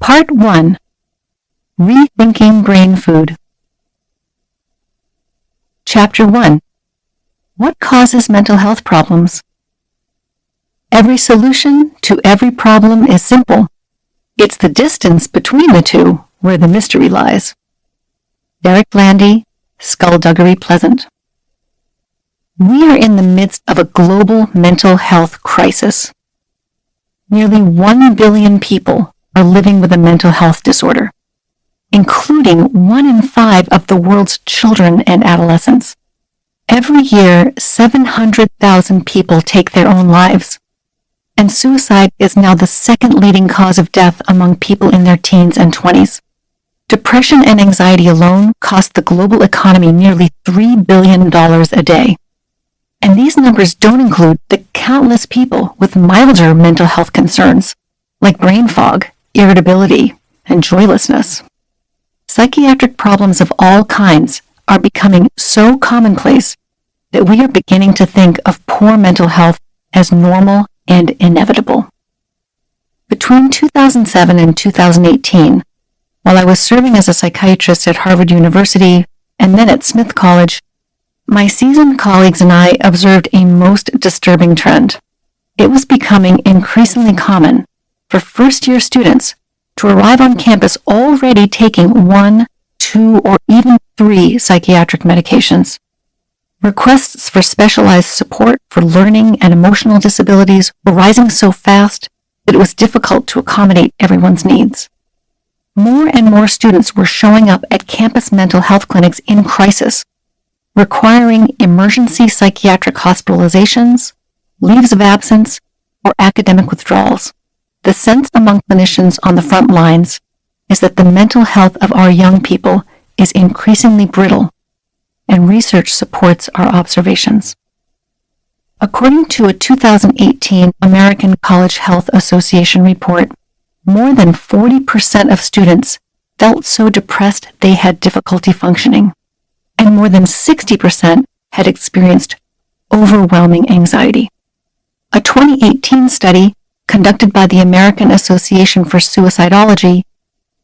Part 1. Rethinking Brain Food. Chapter 1. What causes mental health problems? Every solution to every problem is simple. It's the distance between the two where the mystery lies. Derek Landy, Skullduggery Pleasant. We are in the midst of a global mental health crisis. Nearly 1 billion people are living with a mental health disorder, including 1 in 5 of the world's children and adolescents. Every year, 700,000 people take their own lives, and suicide is now the second leading cause of death among people in their teens and 20s. Depression and anxiety alone cost the global economy nearly $3 billion a day. And these numbers don't include the countless people with milder mental health concerns, like brain fog, irritability, and joylessness. Psychiatric problems of all kinds are becoming so commonplace that we are beginning to think of poor mental health as normal and inevitable. Between 2007 and 2018, while I was serving as a psychiatrist at Harvard University and then at Smith College, my seasoned colleagues and I observed a most disturbing trend. It was becoming increasingly common for first-year students to arrive on campus already taking 1, 2, or even 3 psychiatric medications. Requests for specialized support for learning and emotional disabilities were rising so fast that it was difficult to accommodate everyone's needs. More and more students were showing up at campus mental health clinics in crisis, requiring emergency psychiatric hospitalizations, leaves of absence, or academic withdrawals. The sense among clinicians on the front lines is that the mental health of our young people is increasingly brittle, and research supports our observations. According to a 2018 American College Health Association report, more than 40% of students felt so depressed they had difficulty functioning, and more than 60% had experienced overwhelming anxiety. A 2018 study conducted by the American Association for Suicidology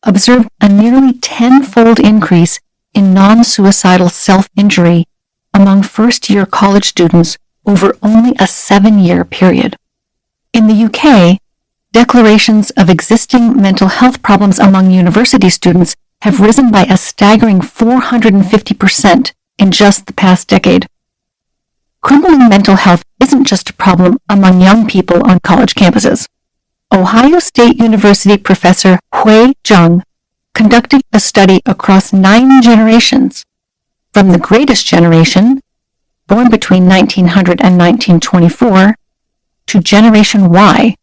observed a nearly 10-fold increase in non-suicidal self-injury among first-year college students over only a 7-year period. In the UK, declarations of existing mental health problems among university students have risen by a staggering 450% in just the past decade. Crumbling mental health isn't just a problem among young people on college campuses. Ohio State University professor Hui Zhang conducted a study across 9 generations, from the greatest generation, born between 1900 and 1924, to Generation Y,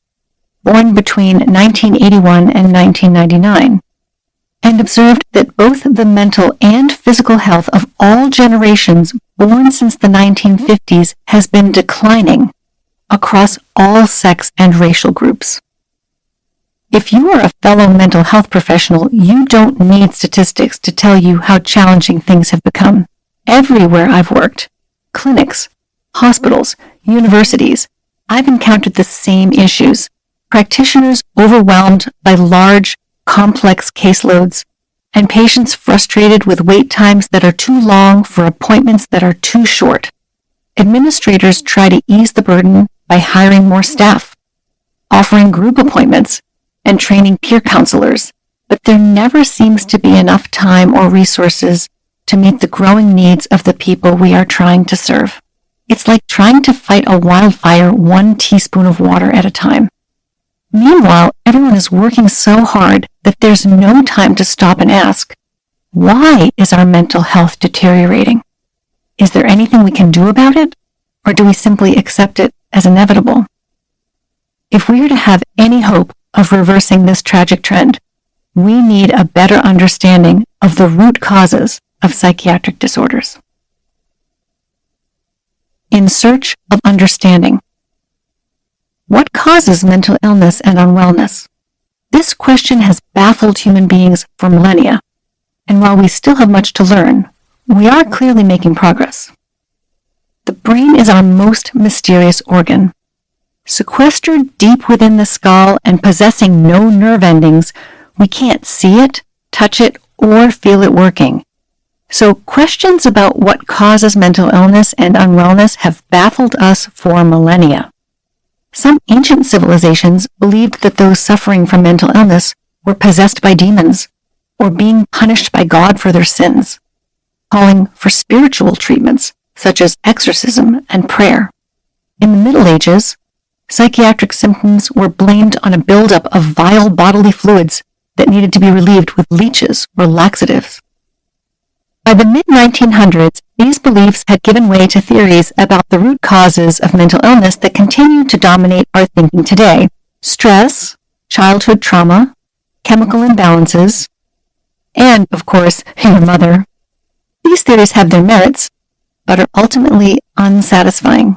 born between 1981 and 1999, and observed that both the mental and physical health of all generations born since the 1950s has been declining across all sex and racial groups. If you are a fellow mental health professional, you don't need statistics to tell you how challenging things have become. Everywhere I've worked, clinics, hospitals, universities, I've encountered the same issues. Practitioners overwhelmed by large, complex caseloads, and patients frustrated with wait times that are too long for appointments that are too short. Administrators try to ease the burden by hiring more staff, offering group appointments, and training peer counselors, but there never seems to be enough time or resources to meet the growing needs of the people we are trying to serve. It's like trying to fight a wildfire 1 teaspoon of water at a time. Meanwhile, everyone is working so hard that there's no time to stop and ask, why is our mental health deteriorating? Is there anything we can do about it, or do we simply accept it as inevitable? If we are to have any hope of reversing this tragic trend, we need a better understanding of the root causes of psychiatric disorders. In search of understanding. What causes mental illness and unwellness? This question has baffled human beings for millennia, and while we still have much to learn, we are clearly making progress. The brain is our most mysterious organ. Sequestered deep within the skull and possessing no nerve endings, we can't see it, touch it, or feel it working. So questions about what causes mental illness and unwellness have baffled us for millennia. Some ancient civilizations believed that those suffering from mental illness were possessed by demons or being punished by God for their sins, calling for spiritual treatments such as exorcism and prayer. In the Middle Ages, psychiatric symptoms were blamed on a buildup of vile bodily fluids that needed to be relieved with leeches or laxatives. By the mid-1900s, these beliefs had given way to theories about the root causes of mental illness that continue to dominate our thinking today: stress, childhood trauma, chemical imbalances, and, of course, your mother. These theories have their merits, but are ultimately unsatisfying.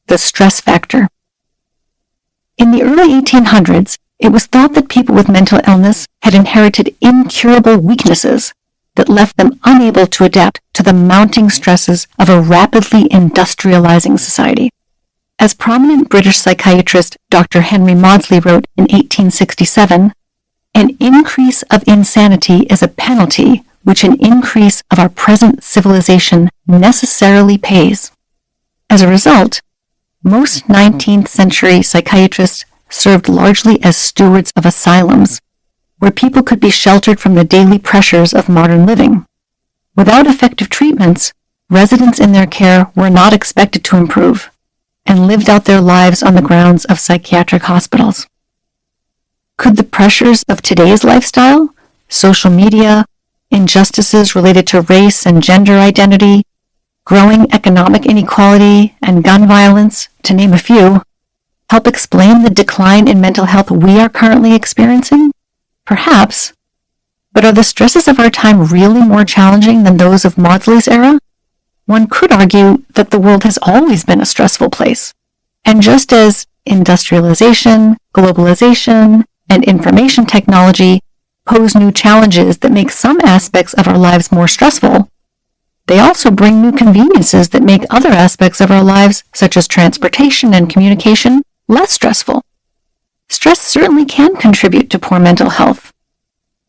The stress factor. In the early 1800s, it was thought that people with mental illness had inherited incurable weaknesses that left them unable to adapt to the mounting stresses of a rapidly industrializing society. As prominent British psychiatrist Dr. Henry Maudsley wrote in 1867, "An increase of insanity is a penalty which an increase of our present civilization necessarily pays." As a result, most 19th century psychiatrists served largely as stewards of asylums, where people could be sheltered from the daily pressures of modern living. Without effective treatments, residents in their care were not expected to improve and lived out their lives on the grounds of psychiatric hospitals. Could the pressures of today's lifestyle, social media, injustices related to race and gender identity, growing economic inequality, and gun violence, to name a few, help explain the decline in mental health we are currently experiencing? Perhaps. But are the stresses of our time really more challenging than those of Maudsley's era? One could argue that the world has always been a stressful place. And just as industrialization, globalization, and information technology pose new challenges that make some aspects of our lives more stressful, they also bring new conveniences that make other aspects of our lives, such as transportation and communication, less stressful. Stress certainly can contribute to poor mental health,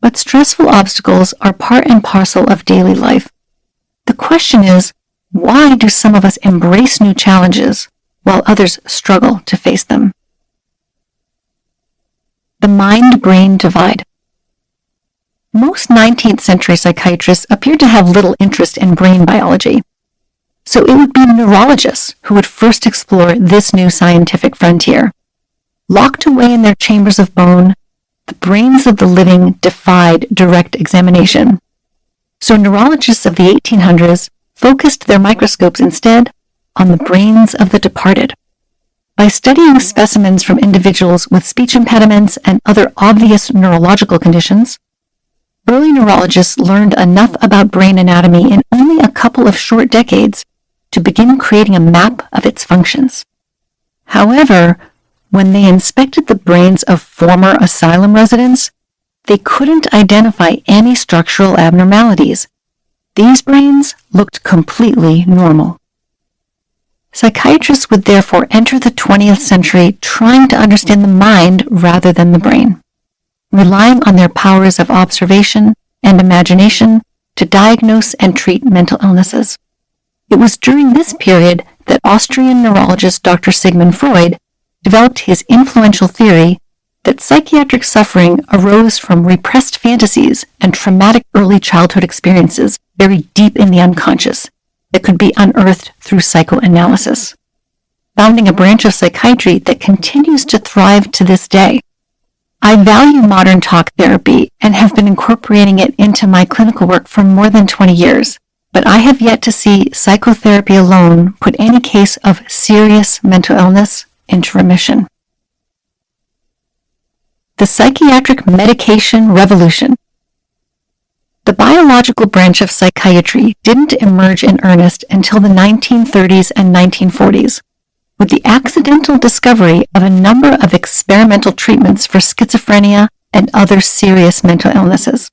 but stressful obstacles are part and parcel of daily life. The question is, why do some of us embrace new challenges while others struggle to face them? The mind-brain divide. Most 19th century psychiatrists appeared to have little interest in brain biology, so it would be neurologists who would first explore this new scientific frontier. Locked away in their chambers of bone, the brains of the living defied direct examination. So neurologists of the 1800s focused their microscopes instead on the brains of the departed. By studying specimens from individuals with speech impediments and other obvious neurological conditions, early neurologists learned enough about brain anatomy in only a couple of short decades to begin creating a map of its functions. However, when they inspected the brains of former asylum residents, they couldn't identify any structural abnormalities. These brains looked completely normal. Psychiatrists would therefore enter the 20th century trying to understand the mind rather than the brain, relying on their powers of observation and imagination to diagnose and treat mental illnesses. It was during this period that Austrian neurologist Dr. Sigmund Freud developed his influential theory that psychiatric suffering arose from repressed fantasies and traumatic early childhood experiences buried deep in the unconscious that could be unearthed through psychoanalysis, founding a branch of psychiatry that continues to thrive to this day. I value modern talk therapy and have been incorporating it into my clinical work for more than 20 years, but I have yet to see psychotherapy alone put any case of serious mental illness into remission. The psychiatric medication revolution. The biological branch of psychiatry didn't emerge in earnest until the 1930s and 1940s, with the accidental discovery of a number of experimental treatments for schizophrenia and other serious mental illnesses.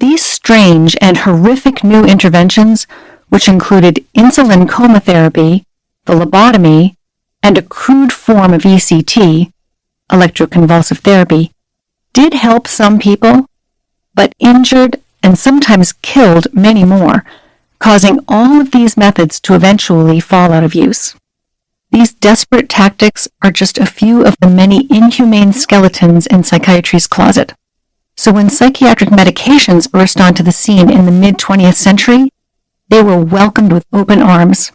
These strange and horrific new interventions, which included insulin coma therapy, the lobotomy, and a crude form of ECT, electroconvulsive therapy, did help some people, but injured and sometimes killed many more, causing all of these methods to eventually fall out of use. These desperate tactics are just a few of the many inhumane skeletons in psychiatry's closet. So when psychiatric medications burst onto the scene in the mid-20th century, they were welcomed with open arms.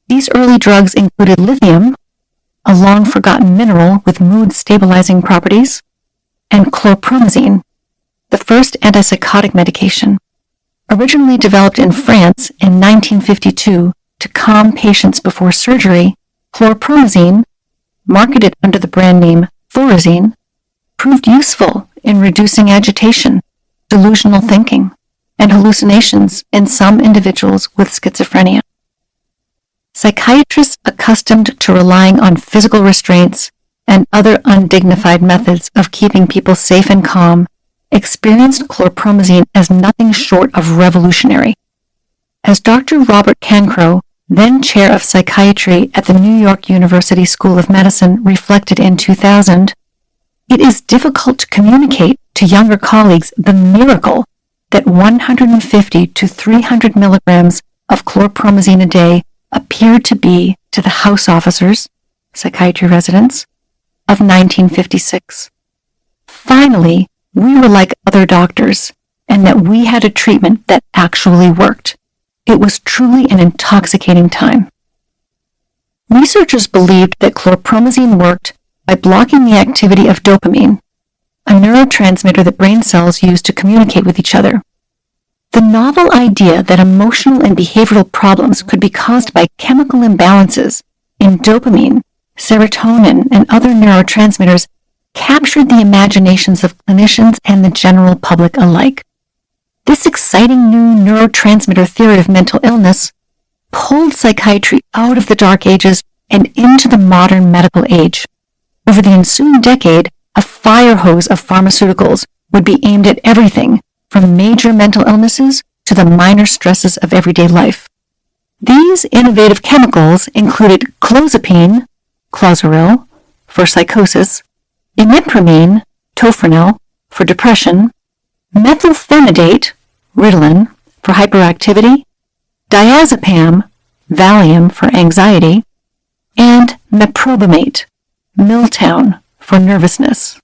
These early drugs included lithium, a long-forgotten mineral with mood-stabilizing properties, and chlorpromazine, the first antipsychotic medication. Originally developed in France in 1952 to calm patients before surgery, chlorpromazine, marketed under the brand name Thorazine, proved useful in reducing agitation, delusional thinking, and hallucinations in some individuals with schizophrenia. Psychiatrists accustomed to relying on physical restraints and other undignified methods of keeping people safe and calm experienced chlorpromazine as nothing short of revolutionary. As Dr. Robert Cancro, then chair of psychiatry at the New York University School of Medicine, reflected in 2000, it is difficult to communicate to younger colleagues the miracle that 150 to 300 milligrams of chlorpromazine a day appeared to be to the house officers, psychiatry residents, of 1956. Finally, we were like other doctors, and that we had a treatment that actually worked. It was truly an intoxicating time. Researchers believed that chlorpromazine worked by blocking the activity of dopamine, a neurotransmitter that brain cells use to communicate with each other. The novel idea that emotional and behavioral problems could be caused by chemical imbalances in dopamine, serotonin, and other neurotransmitters captured the imaginations of clinicians and the general public alike. This exciting new neurotransmitter theory of mental illness pulled psychiatry out of the Dark Ages and into the modern medical age. Over the ensuing decade, a fire hose of pharmaceuticals would be aimed at everything from major mental illnesses to the minor stresses of everyday life. These innovative chemicals included clozapine, Clozaril, for psychosis, imipramine, Tofranil, for depression, methylphenidate, Ritalin, for hyperactivity, diazepam, Valium, for anxiety, and meprobamate, Miltown, for nervousness.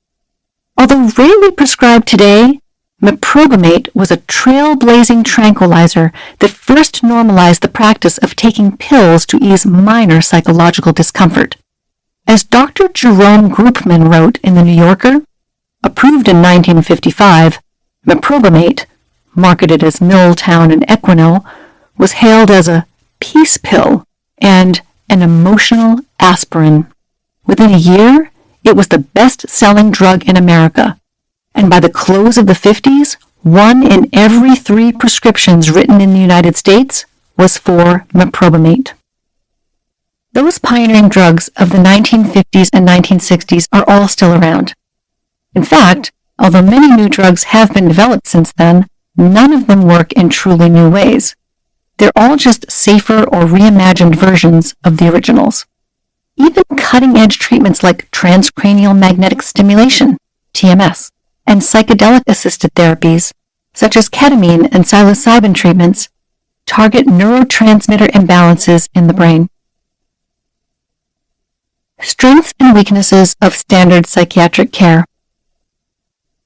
Although rarely prescribed today, meprobamate was a trailblazing tranquilizer that first normalized the practice of taking pills to ease minor psychological discomfort. As Dr. Jerome Groopman wrote in The New Yorker, approved in 1955, meprobamate, marketed as Miltown and Equinol, was hailed as a peace pill and an emotional aspirin. Within a year, it was the best-selling drug in America, and by the close of the 50s, 1 in every 3 prescriptions written in the United States was for meprobamate. Those pioneering drugs of the 1950s and 1960s are all still around. In fact, although many new drugs have been developed since then, none of them work in truly new ways. They're all just safer or reimagined versions of the originals. Even cutting-edge treatments like transcranial magnetic stimulation, TMS, and psychedelic-assisted therapies, such as ketamine and psilocybin treatments, target neurotransmitter imbalances in the brain. Strengths and weaknesses of standard psychiatric care.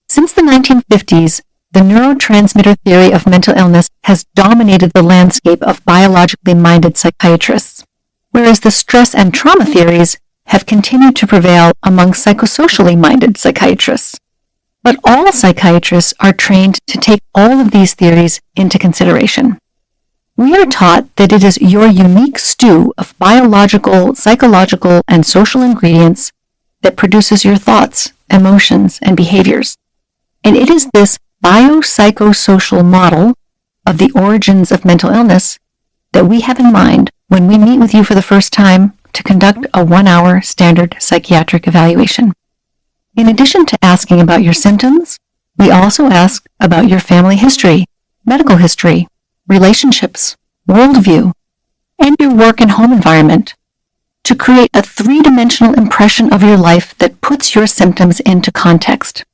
Since the 1950s, the neurotransmitter theory of mental illness has dominated the landscape of biologically minded psychiatrists, whereas the stress and trauma theories have continued to prevail among psychosocially minded psychiatrists. But all psychiatrists are trained to take all of these theories into consideration. We are taught that it is your unique stew of biological, psychological, and social ingredients that produces your thoughts, emotions, and behaviors. And it is this biopsychosocial model of the origins of mental illness that we have in mind when we meet with you for the first time to conduct a 1-hour standard psychiatric evaluation. In addition to asking about your symptoms, we also ask about your family history, medical history, relationships, worldview, and your work and home environment. to create a three-dimensional impression of your life that puts your symptoms into context.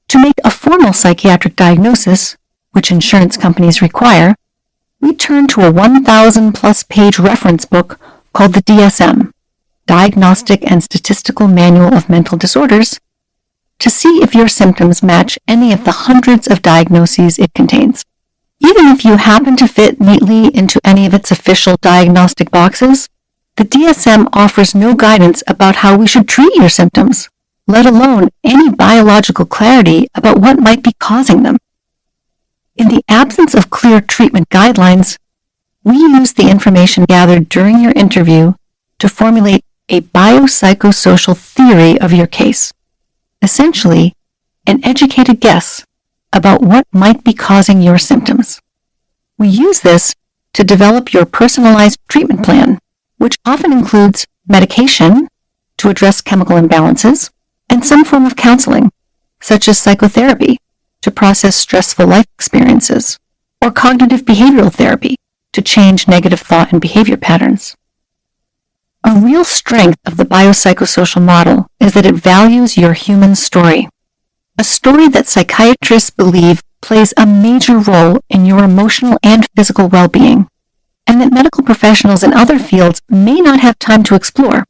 To make a formal psychiatric diagnosis, which insurance companies require, we turn to a 1,000-plus page reference book called the DSM, Diagnostic and Statistical Manual of Mental Disorders, to see if your symptoms match any of the hundreds of diagnoses it contains. Even if you happen to fit neatly into any of its official diagnostic boxes, the DSM offers no guidance about how we should treat your symptoms, let alone any biological clarity about what might be causing them. In the absence of clear treatment guidelines, we use the information gathered during your interview to formulate a biopsychosocial theory of your case, essentially an educated guess about what might be causing your symptoms. We use this to develop your personalized treatment plan, which often includes medication to address chemical imbalances and some form of counseling, such as psychotherapy to process stressful life experiences, or cognitive behavioral therapy to change negative thought and behavior patterns. A real strength of the biopsychosocial model is that it values your human story, a story that psychiatrists believe plays a major role in your emotional and physical well-being, and that medical professionals in other fields may not have time to explore.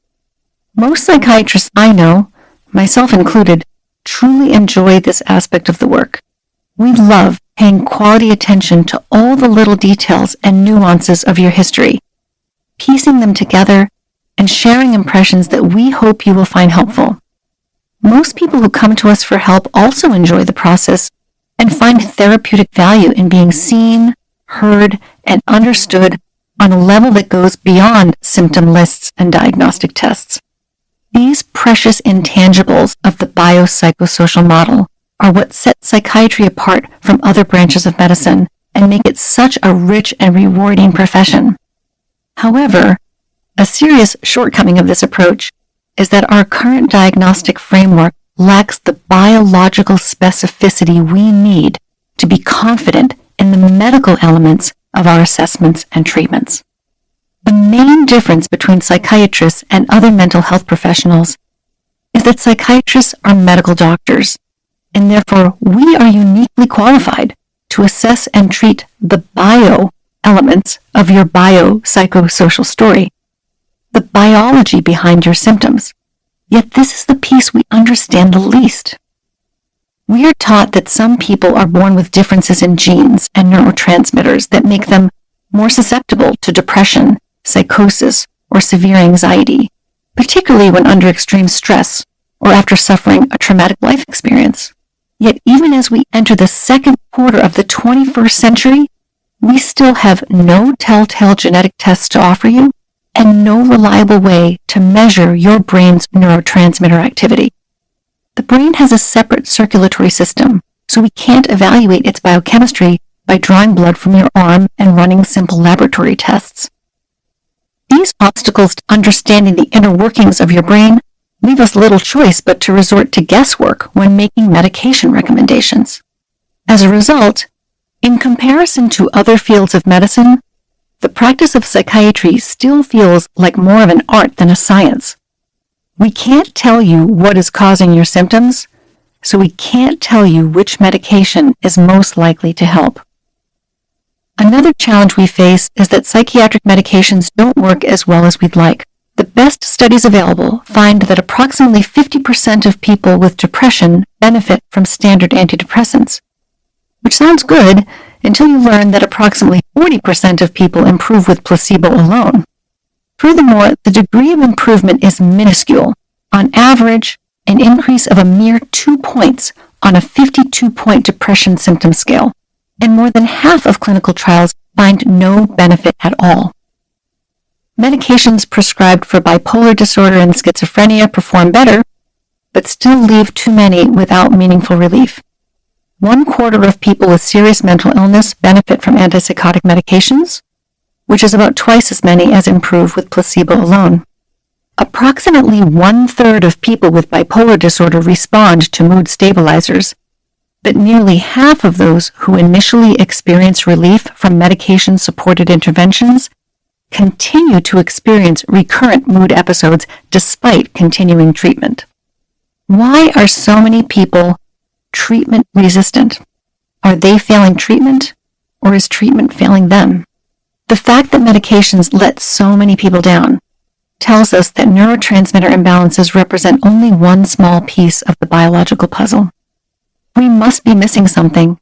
Most psychiatrists I know, myself included, truly enjoy this aspect of the work. We love paying quality attention to all the little details and nuances of your history, piecing them together and sharing impressions that we hope you will find helpful. Most people who come to us for help also enjoy the process and find therapeutic value in being seen, heard, and understood on a level that goes beyond symptom lists and diagnostic tests. These precious intangibles of the biopsychosocial model are what set psychiatry apart from other branches of medicine and make it such a rich and rewarding profession. However, a serious shortcoming of this approach is that our current diagnostic framework lacks the biological specificity we need to be confident in the medical elements of our assessments and treatments. The main difference between psychiatrists and other mental health professionals is that psychiatrists are medical doctors, and therefore we are uniquely qualified to assess and treat the bio elements of your biopsychosocial story, the biology behind your symptoms. Yet this is the piece we understand the least. We are taught that some people are born with differences in genes and neurotransmitters that make them more susceptible to depression, psychosis, or severe anxiety, particularly when under extreme stress or after suffering a traumatic life experience. Yet even as we enter the second quarter of the 21st century, we still have no telltale genetic tests to offer you and no reliable way to measure your brain's neurotransmitter activity. The brain has a separate circulatory system, so we can't evaluate its biochemistry by drawing blood from your arm and running simple laboratory tests. These obstacles to understanding the inner workings of your brain leave us little choice but to resort to guesswork when making medication recommendations. As a result, in comparison to other fields of medicine, the practice of psychiatry still feels like more of an art than a science. We can't tell you what is causing your symptoms, so we can't tell you which medication is most likely to help. Another challenge we face is that psychiatric medications don't work as well as we'd like. The best studies available find that approximately 50% of people with depression benefit from standard antidepressants, which sounds good until you learn that approximately 40% of people improve with placebo alone. Furthermore, the degree of improvement is minuscule. On average, an increase of a mere 2 points on a 52-point depression symptom scale, and more than half of clinical trials find no benefit at all. Medications prescribed for bipolar disorder and schizophrenia perform better, but still leave too many without meaningful relief. 1/4 of people with serious mental illness benefit from antipsychotic medications, which is about twice as many as improve with placebo alone. Approximately 1/3 of people with bipolar disorder respond to mood stabilizers, but nearly half of those who initially experience relief from medication-supported interventions continue to experience recurrent mood episodes despite continuing treatment. Why are so many people treatment resistant? Are they failing treatment, or is treatment failing them? The fact that medications let so many people down tells us that neurotransmitter imbalances represent only one small piece of the biological puzzle. We must be missing something,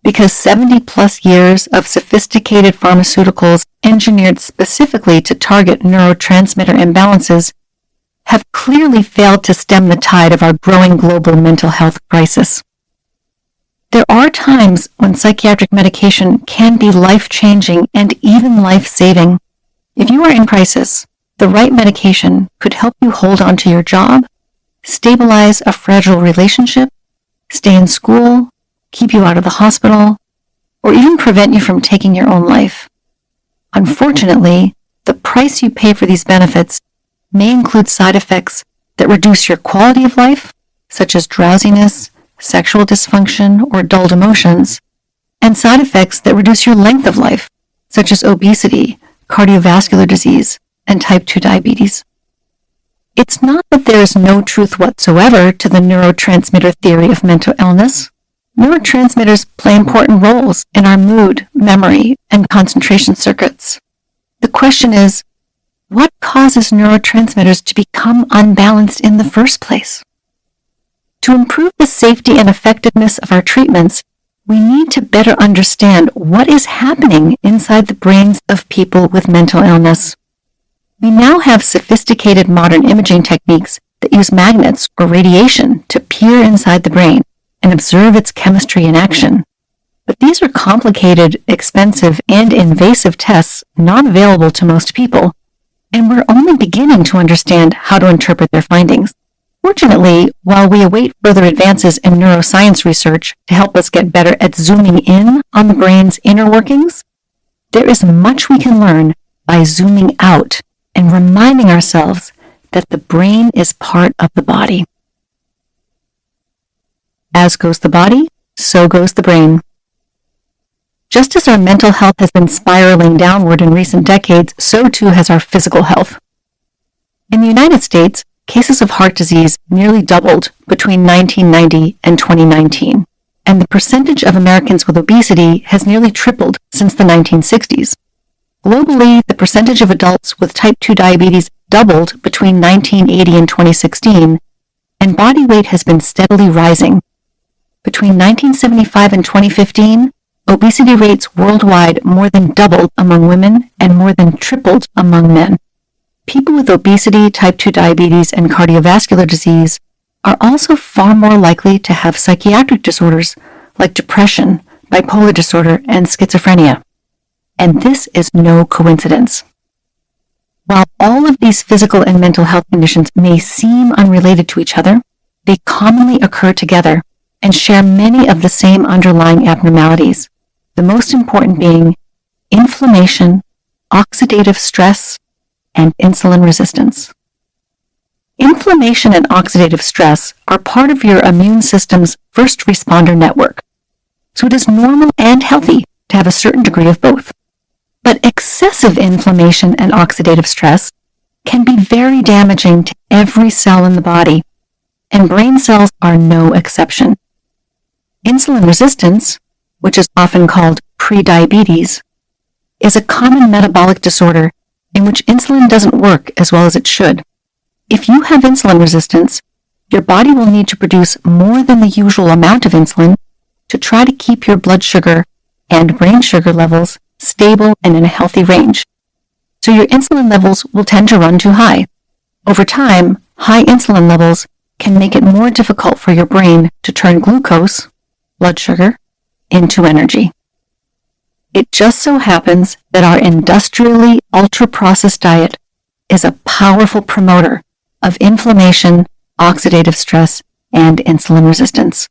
because 70-plus years of sophisticated pharmaceuticals engineered specifically to target neurotransmitter imbalances have clearly failed to stem the tide of our growing global mental health crisis. There are times when psychiatric medication can be life-changing and even life-saving. If you are in crisis, the right medication could help you hold on to your job, stabilize a fragile relationship, stay in school, keep you out of the hospital, or even prevent you from taking your own life. Unfortunately, the price you pay for these benefits may include side effects that reduce your quality of life, such as drowsiness, sexual dysfunction, or dulled emotions, and side effects that reduce your length of life, such as obesity, cardiovascular disease, and type 2 diabetes. It's not that there is no truth whatsoever to the neurotransmitter theory of mental illness. Neurotransmitters play important roles in our mood, memory, and concentration circuits. The question is, what causes neurotransmitters to become unbalanced in the first place? To improve the safety and effectiveness of our treatments, we need to better understand what is happening inside the brains of people with mental illness. We now have sophisticated modern imaging techniques that use magnets or radiation to peer inside the brain and observe its chemistry in action. But these are complicated, expensive, and invasive tests not available to most people, and we're only beginning to understand how to interpret their findings. Fortunately, while we await further advances in neuroscience research to help us get better at zooming in on the brain's inner workings, there is much we can learn by zooming out and reminding ourselves that the brain is part of the body. As goes the body, so goes the brain. Just as our mental health has been spiraling downward in recent decades, so too has our physical health. In the United States, cases of heart disease nearly doubled between 1990 and 2019, and the percentage of Americans with obesity has nearly tripled since the 1960s. Globally, the percentage of adults with type 2 diabetes doubled between 1980 and 2016, and body weight has been steadily rising. Between 1975 and 2015, obesity rates worldwide more than doubled among women and more than tripled among men. People with obesity, type 2 diabetes, and cardiovascular disease are also far more likely to have psychiatric disorders like depression, bipolar disorder, and schizophrenia. And this is no coincidence. While all of these physical and mental health conditions may seem unrelated to each other, they commonly occur together and share many of the same underlying abnormalities, the most important being inflammation, oxidative stress, and insulin resistance. Inflammation and oxidative stress are part of your immune system's first responder network, so it is normal and healthy to have a certain degree of both. But excessive inflammation and oxidative stress can be very damaging to every cell in the body, and brain cells are no exception. Insulin resistance, which is often called prediabetes, is a common metabolic disorder in which insulin doesn't work as well as it should. If you have insulin resistance, your body will need to produce more than the usual amount of insulin to try to keep your blood sugar and brain sugar levels stable and in a healthy range. So your insulin levels will tend to run too high. Over time, high insulin levels can make it more difficult for your brain to turn glucose, blood sugar, into energy. It just so happens that our industrially ultra-processed diet is a powerful promoter of inflammation, oxidative stress, and insulin resistance,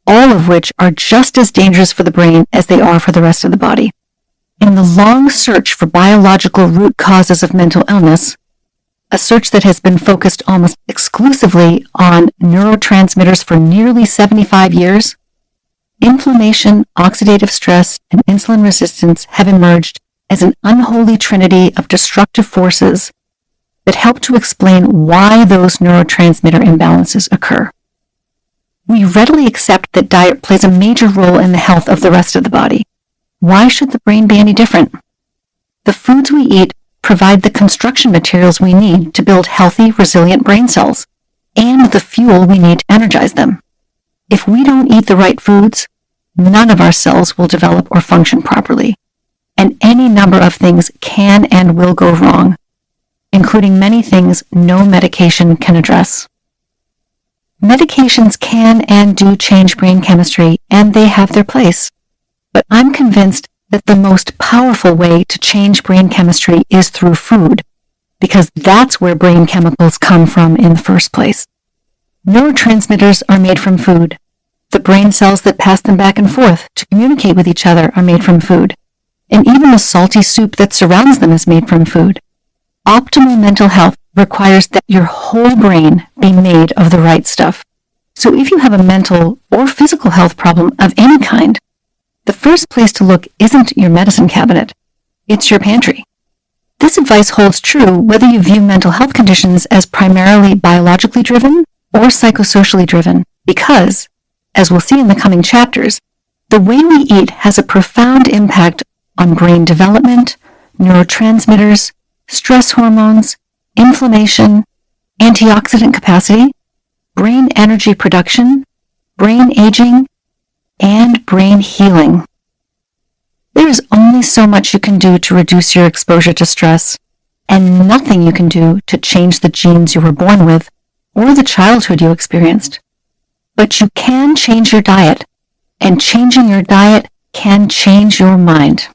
all of which are just as dangerous for the brain as they are for the rest of the body. In the long search for biological root causes of mental illness, a search that has been focused almost exclusively on neurotransmitters for nearly 75 years, inflammation, oxidative stress, and insulin resistance have emerged as an unholy trinity of destructive forces that help to explain why those neurotransmitter imbalances occur. We readily accept that diet plays a major role in the health of the rest of the body. Why should the brain be any different? The foods we eat provide the construction materials we need to build healthy, resilient brain cells, and the fuel we need to energize them. If we don't eat the right foods, none of our cells will develop or function properly, and any number of things can and will go wrong, including many things no medication can address. Medications can and do change brain chemistry, and they have their place. But I'm convinced that the most powerful way to change brain chemistry is through food, because that's where brain chemicals come from in the first place. Neurotransmitters are made from food. The brain cells that pass them back and forth to communicate with each other are made from food. And even the salty soup that surrounds them is made from food. Optimal mental health requires that your whole brain be made of the right stuff. So if you have a mental or physical health problem of any kind, the first place to look isn't your medicine cabinet, it's your pantry. This advice holds true whether you view mental health conditions as primarily biologically driven or psychosocially driven, because, as we'll see in the coming chapters, the way we eat has a profound impact on brain development, neurotransmitters, stress hormones, inflammation, antioxidant capacity, brain energy production, brain aging, and brain healing. There is only so much you can do to reduce your exposure to stress, and nothing you can do to change the genes you were born with or the childhood you experienced. But you can change your diet, and changing your diet can change your mind.